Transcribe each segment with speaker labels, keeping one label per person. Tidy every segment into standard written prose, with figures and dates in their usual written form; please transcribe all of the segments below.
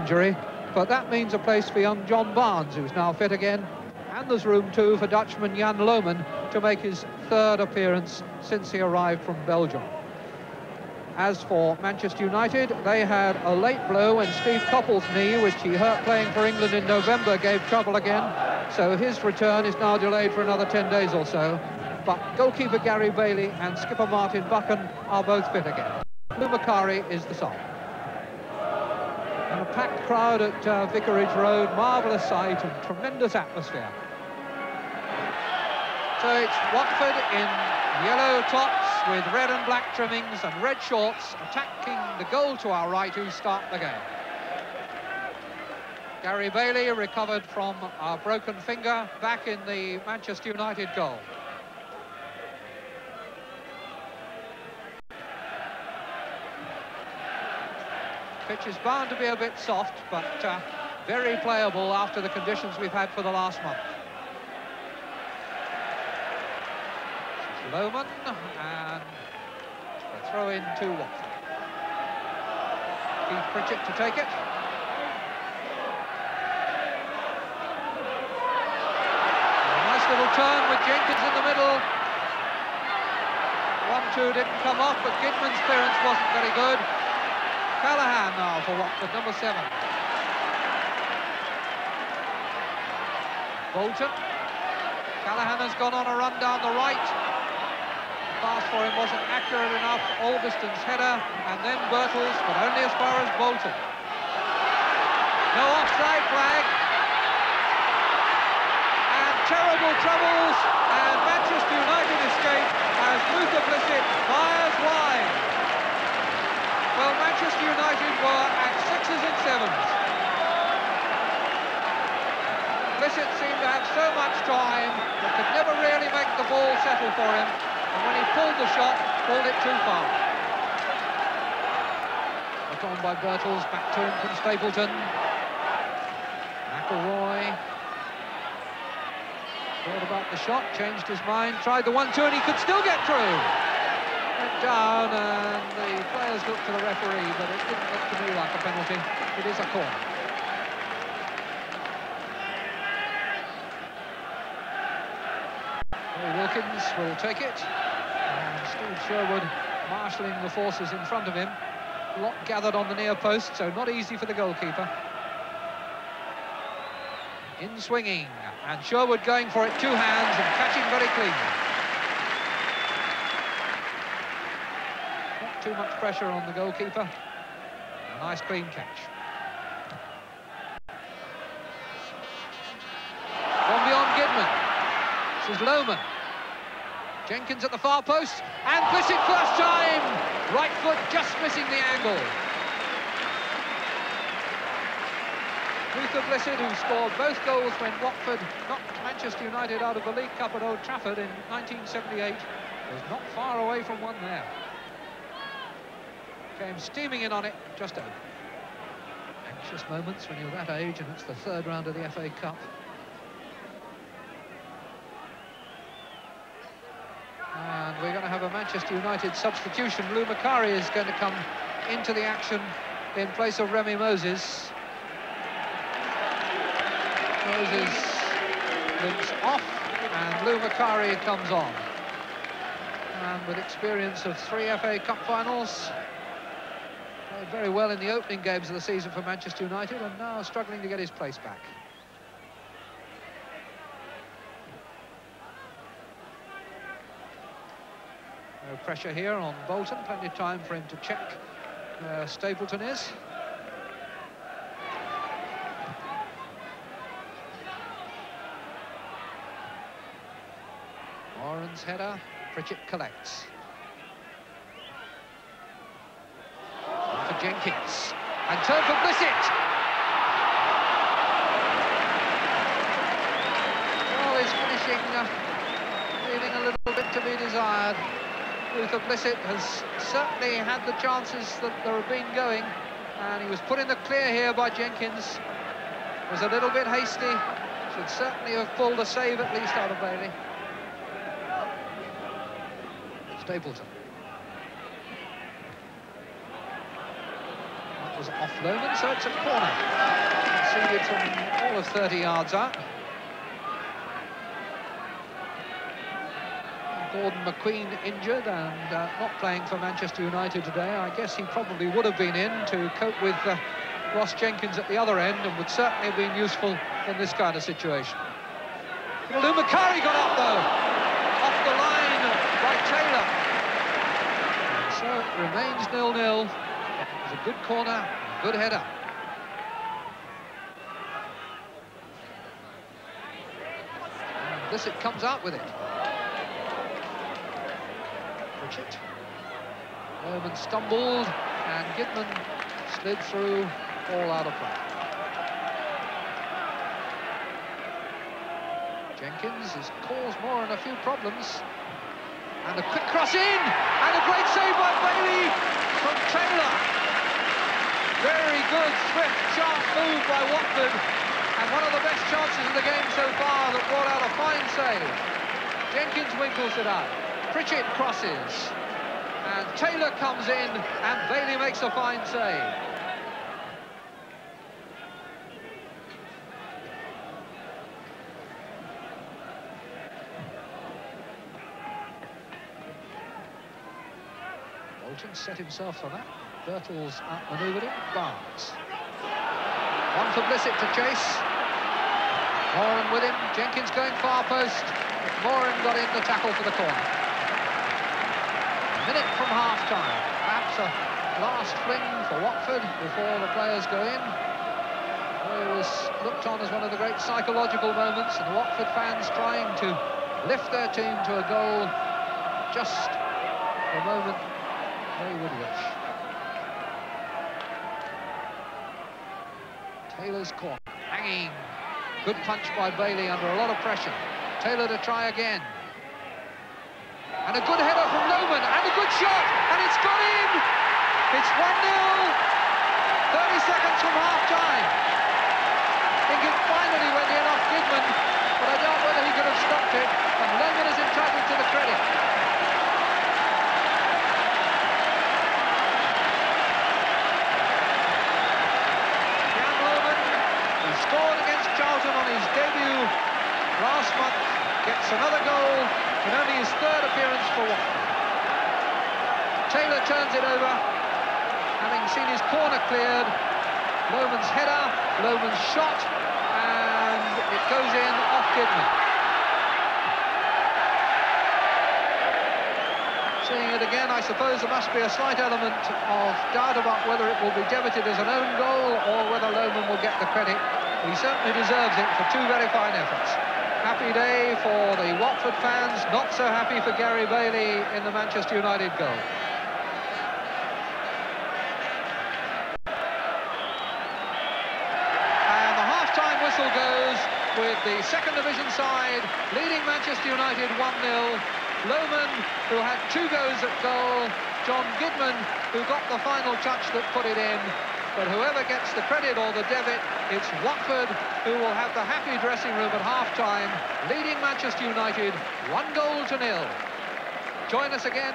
Speaker 1: injury, but that means a place for young John Barnes, who's now fit again, and there's room too for Dutchman Jan Lohman to make his third appearance since he arrived from Belgium. As for Manchester United, they had a late blow when Steve Coppell's knee, which he hurt playing for England in November, gave trouble again, so his return is now delayed for another 10 days or so. But goalkeeper Gary Bailey and skipper Martin Buchan are both fit again. Lou Macari is the sub. And a packed crowd at Vicarage Road, marvellous sight and tremendous atmosphere. So it's Watford in yellow tops with red and black trimmings and red shorts attacking the goal to our right, who start the game. Gary Bailey recovered from a broken finger back in the Manchester United goal. Pitch is bound to be a bit soft, but very playable after the conditions we've had for the last month. Lohman, and a throw in to Watford. Keith Pritchett to take it. A nice little turn with Jenkins in the middle. 1-2 didn't come off, but Kidman's clearance wasn't very good. Callahan now for Watford, number 7. Bolton. Callahan has gone on a run down the right. Pass for him wasn't accurate enough. Albiston's header, and then Birtles, but only as far as Bolton. No offside flag. And terrible troubles, and Manchester United escape as Luther Blissett fires wide. Well, Manchester United were at 6s and 7s. Blissett seemed to have so much time, but could never really make the ball settle for him. And when he pulled the shot, pulled it too far. Put on by Birtles, back to him from Stapleton. McElroy. Thought about the shot, changed his mind, tried the 1-2, and he could still get through. Went down, and the players looked to the referee, but it didn't look to me like a penalty. It is a corner. Wilkins will take it, and Steve Sherwood marshalling the forces in front of him. A lot gathered on the near post, so not easy for the goalkeeper. In swinging, and Sherwood going for it, 2 hands, and catching very clean. Not too much pressure on the goalkeeper. A nice clean catch. From beyond Gidman. This is Lohman. Jenkins at the far post, and Blissett first time! Right foot just missing the angle. Luther Blissett, who scored both goals when Watford knocked Manchester United out of the League Cup at Old Trafford in 1978, was not far away from one there. Came steaming in on it, just over. Anxious moments when you're that age, and it's the 3rd round of the FA Cup. And we're going to have a Manchester United substitution. Lou Macari is going to come into the action in place of Remy Moses. Moses limps off, and Lou Macari comes on. And with experience of 3 FA Cup finals, played very well in the opening games of the season for Manchester United, and now struggling to get his place back. No pressure here on Bolton, plenty of time for him to check where Stapleton is. Warren's header, Pritchett collects. On for Jenkins, and turn for Blissett! Oh, his finishing leaving a little bit to be desired. Luther Blissett has certainly had the chances that there have been going, and he was put in the clear here by Jenkins. Was a little bit hasty, should certainly have pulled a save at least out of Bailey. Stapleton. was off Loman, so it's a corner. Conceded from all of 30 yards out. Gordon McQueen injured and not playing for Manchester United today. I guess he probably would have been in to cope with Ross Jenkins at the other end, and would certainly have been useful in this kind of situation. Lou Macari got up, though, off the line by Taylor. And so it remains 0-0. It was a good corner, a good header. And this, it comes out with it. Pritchett. Loman stumbled, and Gidman slid through, all out of play. Jenkins has caused more and a few problems. And a quick cross in, and a great save by Bailey from Taylor. Very good, swift, sharp move by Watford, and one of the best chances in the game so far that brought out a fine save. Jenkins winkles it out. Pritchett crosses, and Taylor comes in, and Bailey makes a fine save. Bolton set himself for that. Birtles outmanoeuvred him. Barnes. One for Blissett to chase. Moran with him. Jenkins going far post. Moran got in the tackle for the corner. A minute from half-time. Perhaps a last fling for Watford before the players go in. It was looked on as one of the great psychological moments, and the Watford fans trying to lift their team to a goal just the moment they would wish. Taylor's corner, hanging. Good punch by Bailey under a lot of pressure. Taylor to try again. And a good header from Loman, and a good shot, and it's gone in! It's 1-0, 30 seconds from half-time. I think it finally went in off Gidman, but I doubt whether he could have stopped it, and Loman is entitled to the credit. Jan Loman, who scored against Charlton on his debut last month, gets another goal in only his third appearance for Watford. Taylor turns it over, having seen his corner cleared. Loman's header, Loman's shot, and it goes in off Gidman. Seeing it again, I suppose there must be a slight element of doubt about whether it will be debited as an own goal or whether Loman will get the credit. He certainly deserves it for two very fine efforts. Happy day for the Watford fans, not so happy for Gary Bailey in the Manchester United goal. And the half-time whistle goes with the second division side leading Manchester United 1-0. Loman, who had two goes at goal, John Gidman, who got the final touch that put it in. But whoever gets the credit or the debit, it's Watford, who will have the happy dressing room at half-time, leading Manchester United 1-0. Join us again.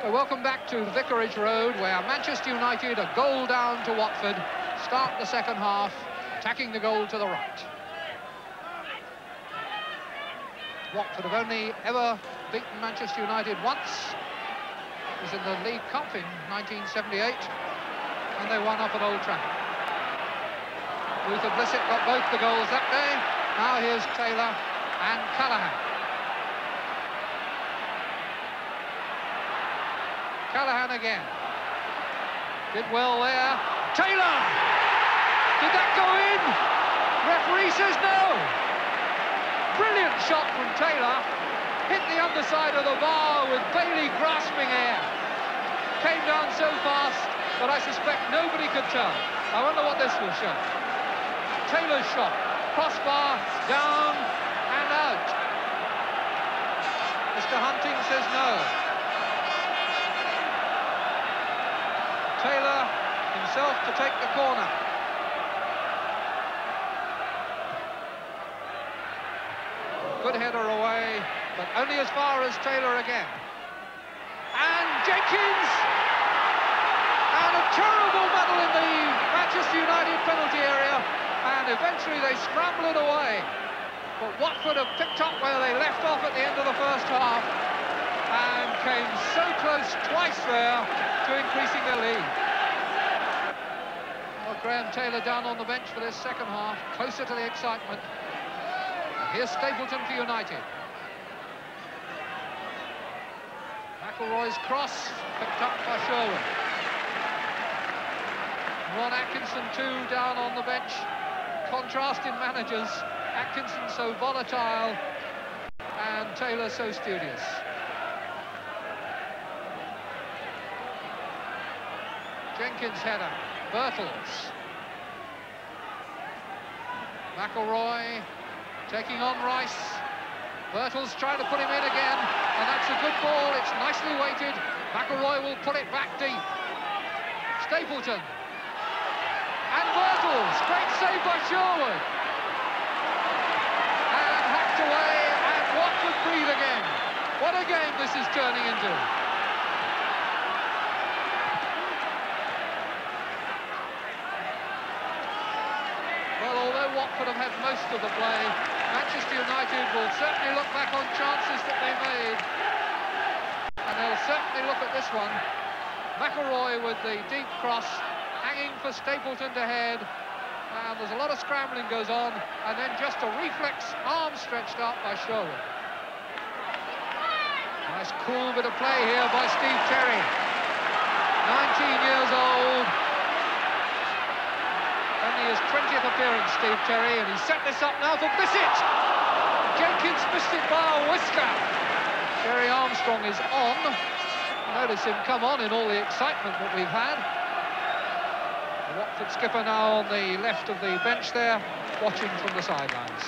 Speaker 1: So welcome back to Vicarage Road, where Manchester United, a goal down to Watford, start the second half, attacking the goal to the right. Watford have only ever beaten Manchester United once. It was in the League Cup in 1978, and they won up at Old Trafford. Luther Blissett got both the goals that day. Now here's Taylor and Callaghan. Callaghan again. Did well there. Taylor! Did that go in? Referee says no. Brilliant shot from Taylor. Hit the underside of the bar with Bailey grasping air. Came down so fast that I suspect nobody could tell. I wonder what this will show. Taylor's shot. Crossbar, down and out. Mr. Hunting says no. Taylor himself to take the corner. Good header away, but only as far as Taylor again. And Jenkins! terrible battle in the Manchester United penalty area, and eventually they scramble it away. But Watford have picked up where they left off at the end of the first half and came so close twice there to increasing their lead. Well, Graham Taylor down on the bench for this second half, closer to the excitement. Here's Stapleton for United. McElroy's cross, picked up by Sherwood. Ron Atkinson too down on the bench. Contrast in managers. Atkinson so volatile and Taylor so studious. Jenkins header. Birtles. McElroy taking on Rice. Birtles trying to put him in again, and that's a good ball. It's nicely weighted. McElroy will put it back deep. Stapleton. And Birtles. Great save by Sherwood. And hacked away, and Watford breathe again. What a game this is turning into. Well, although Watford have had most of the play, Manchester United will certainly look back on chances that they made. And they'll certainly look at this one. McElroy with the deep cross, hanging for Stapleton to head. And there's a lot of scrambling goes on. And then just a reflex arm stretched out by Sherwood. Nice cool bit of play here by Steve Terry. 19 years old. Only his 20th appearance, Steve Terry, and he's set this up now for Bissett. Jenkins missed it by a whisker. Terry Armstrong is on. Notice him come on in all the excitement that we've had. The Watford skipper now on the left of the bench there, watching from the sidelines.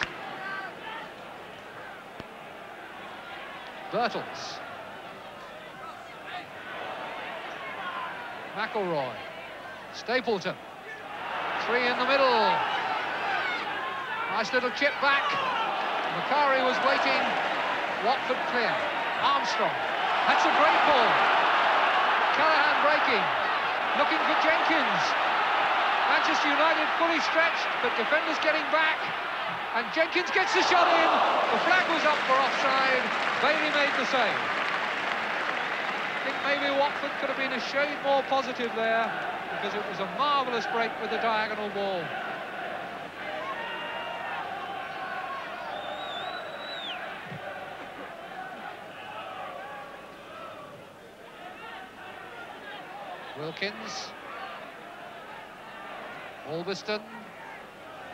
Speaker 1: Birtles. McElroy. Stapleton. Three in the middle. Nice little chip back. Macari was waiting. Watford clear. Armstrong. That's a great ball. Callaghan breaking. Looking for Jenkins. Manchester United fully stretched, but defenders getting back. And Jenkins gets the shot in. The flag was up for offside. Bailey made the save. I think maybe Watford could have been a shade more positive there, because it was a marvellous break with the diagonal ball. Wilkins. Albiston.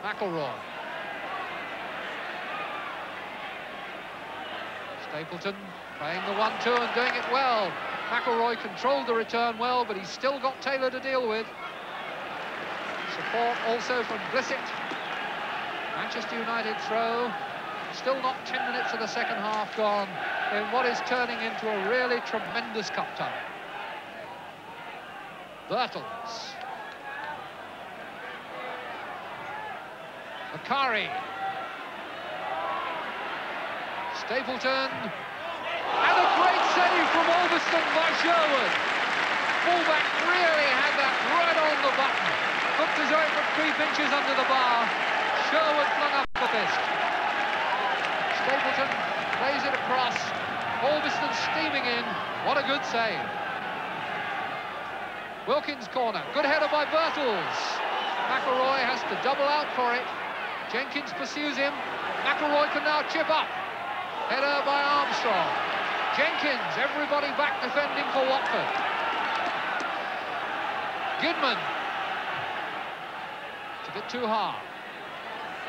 Speaker 1: McElroy. Stapleton playing the 1-2 and doing it well. McElroy controlled the return well, but he's still got Taylor to deal with. Support also from Bissett. Manchester United throw. Still not 10 minutes of the second half gone in what is turning into a really tremendous cup tie. Birtles. Macari. Stapleton. And a great save from Albiston by Sherwood. Fullback really had that right on the button. Looked as though it would creep inches under the bar. Sherwood flung up the fist. Stapleton plays it across. Albiston steaming in. What a good save. Wilkins corner. Good header by Birtles. McElroy has to double out for it. Jenkins pursues him. McElroy can now chip up. Header by Armstrong. Jenkins, everybody back defending for Watford. Gidman. It's a bit too hard.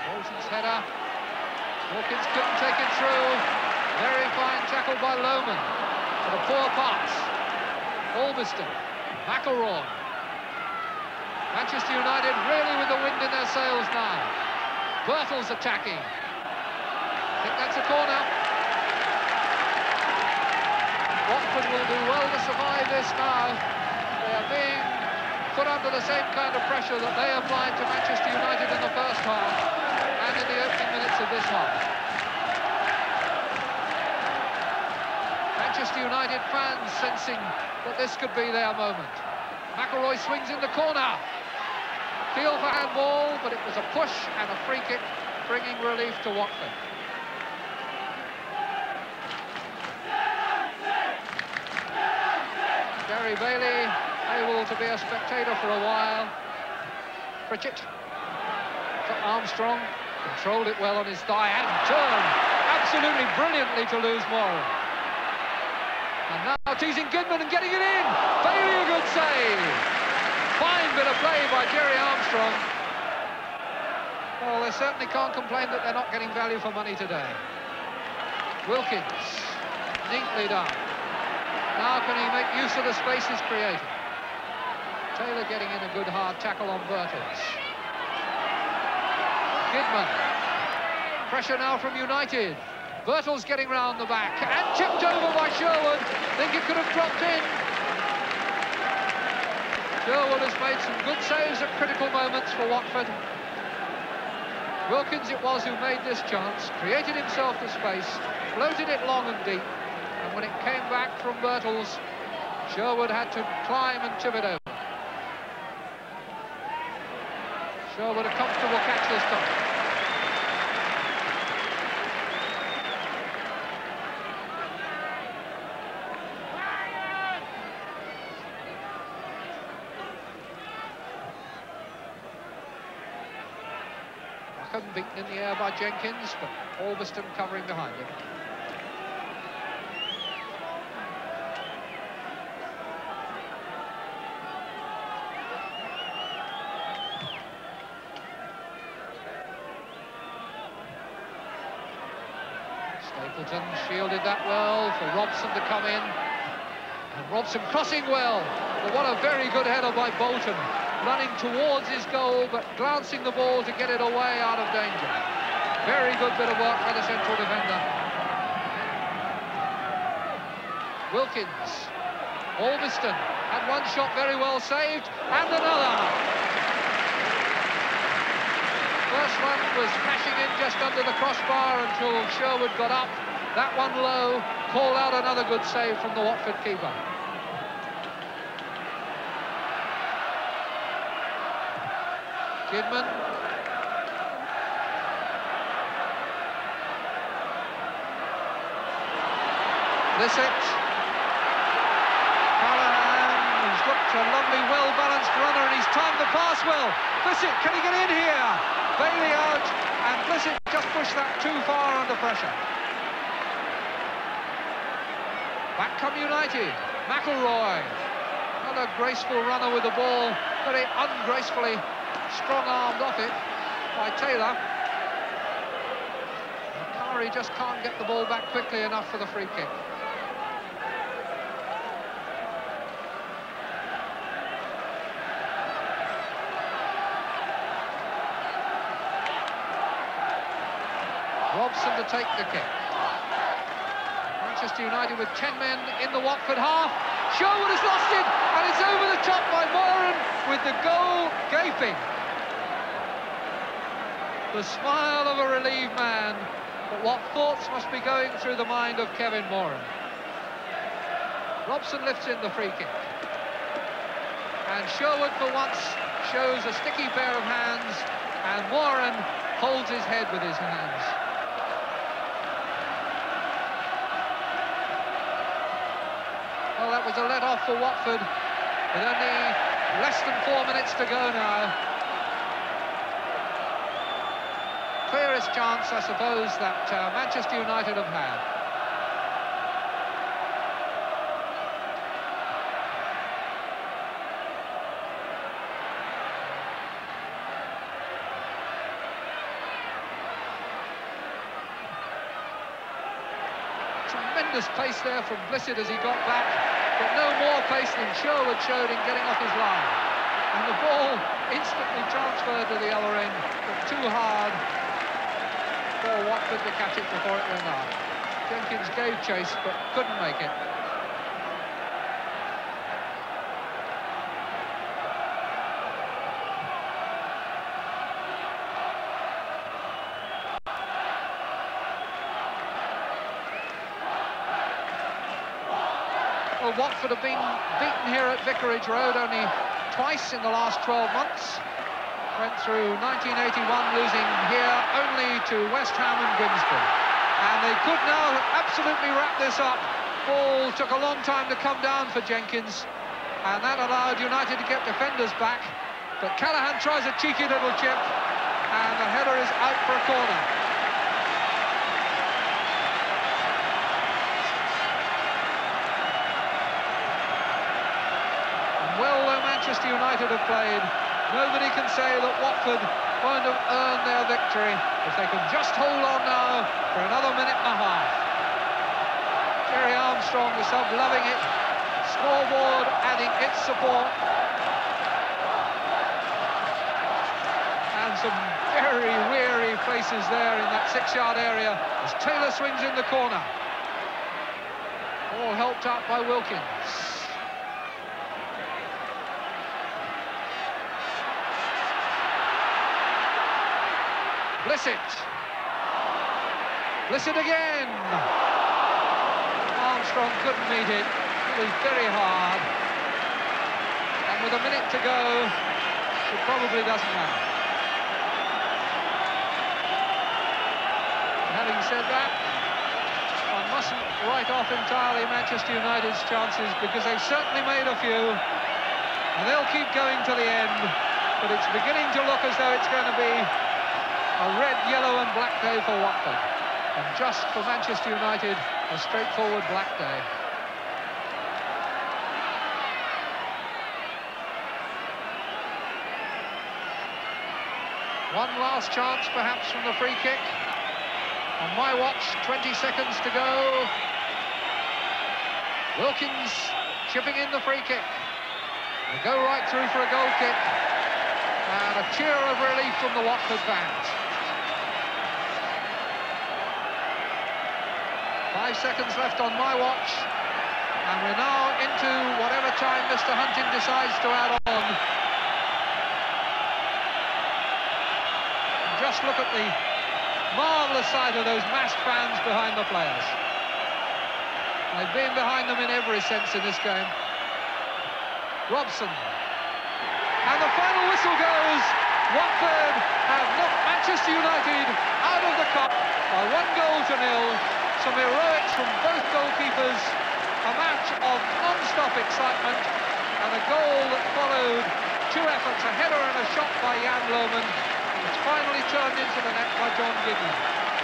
Speaker 1: Bolton's header. Wilkins couldn't take it through. Very fine tackle by Lohman. But a poor pass. Albiston. McElroy. Manchester United really with the wind in their sails now. Birtles attacking. I think that's a corner. Watford will do well to survive this now. They are being put under the same kind of pressure that they applied to Manchester United in the first half and in the opening minutes of this half. Manchester United fans sensing that this could be their moment. McElroy swings in the corner. Field for handball, but it was a push and a free kick, bringing relief to Watford. Gary Bailey able to be a spectator for a while. Pritchett for Armstrong, controlled it well on his thigh and turned absolutely brilliantly to lose Moran. And now teasing Goodman and getting it in. Bailey, a good save. Fine bit of play by Jerry Armstrong. Well, they certainly can't complain that they're not getting value for money today. Wilkins, neatly done. Now can he make use of the spaces created? Taylor getting in a good hard tackle on Birtles. Kidman. Pressure now from United. Birtles getting round the back and chipped over by Sherwood. Think it could have dropped in. Sherwood has made some good saves at critical moments for Watford. Wilkins it was who made this chance, created himself the space, floated it long and deep, and when it came back from Birtles, Sherwood had to climb and tip it over. Sherwood a comfortable catch this time. Beaten in the air by Jenkins, but Albiston covering behind him. Stapleton shielded that well for Robson to come in. And Robson crossing well, but what a very good header by Bolton. Running towards his goal, but glancing the ball to get it away out of danger. Very good bit of work by the central defender. Wilkins. Albiston had one shot very well saved, and another. First one was smashing in just under the crossbar until Sherwood got up. That one low, called out another good save from the Watford keeper. Kidman. Blissett. Callahan, who's looked a lovely, well-balanced runner, and he's timed the pass well. Blissett, can he get in here? Bailey out, and Blissett just pushed that too far under pressure. Back come United. McElroy. Another graceful runner with the ball, very ungracefully strong-armed off it by Taylor. Curry just can't get the ball back quickly enough for the free kick. Robson to take the kick. Manchester United with 10 men in the Watford half. Sherwood has lost it, and it's over the top by Moran with the goal gaping. The smile of a relieved man, but what thoughts must be going through the mind of Kevin Moran. Robson lifts in the free kick. And Sherwood for once shows a sticky pair of hands, and Moran holds his head with his hands. Well, that was a let-off for Watford, with only less than 4 minutes to go now. Clearest chance, I suppose, that Manchester United have had. Tremendous pace there from Blissett as he got back, but no more pace than Sherwood showed in getting off his line. And the ball instantly transferred to the other end, but too hard for Watford to catch it before it went out. Jenkins gave chase, but couldn't make it. Well, Watford have been beaten here at Vicarage Road only twice in the last 12 months. Went through 1981, losing here only to West Ham and Grimsby. And they could now absolutely wrap this up. Ball took a long time to come down for Jenkins, and that allowed United to get defenders back. But Callaghan tries a cheeky little chip, and the header is out for a corner. And well, though Manchester United have played, nobody can say that Watford won't have earned their victory if they can just hold on now for another minute and a half. Jerry Armstrong, the sub, loving it. Scoreboard adding its support. And some very weary faces there in that 6-yard area as Taylor swings in the corner. All helped out by Wilkins. Blissett. Blissett again. Armstrong couldn't meet it. It was very hard. And with a minute to go, it probably doesn't matter. Having said that, one mustn't write off entirely Manchester United's chances, because they've certainly made a few, and they'll keep going to the end. But it's beginning to look as though it's going to be a red, yellow and black day for Watford, and just for Manchester United, a straightforward black day. One last chance perhaps from the free kick. On my watch, 20 seconds to go. Wilkins chipping in the free kick. They go right through for a goal kick, and a cheer of relief from the Watford fans. 5 seconds left on my watch, and we're now into whatever time Mr. Hunting decides to add on. And just look at the marvellous sight of those massed fans behind the players. They've been behind them in every sense in this game. Robson. And the final whistle goes. Watford have knocked Manchester United out of the cup by 1-0. Some heroics from both goalkeepers. A match of non-stop excitement, and a goal that followed two efforts, a header and a shot by Jan Lohmann. It's finally turned into the net by John Gidman.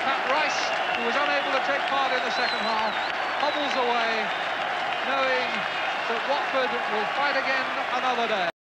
Speaker 1: Pat Rice, who was unable to take part in the second half, hobbles away, knowing that Watford will fight again another day.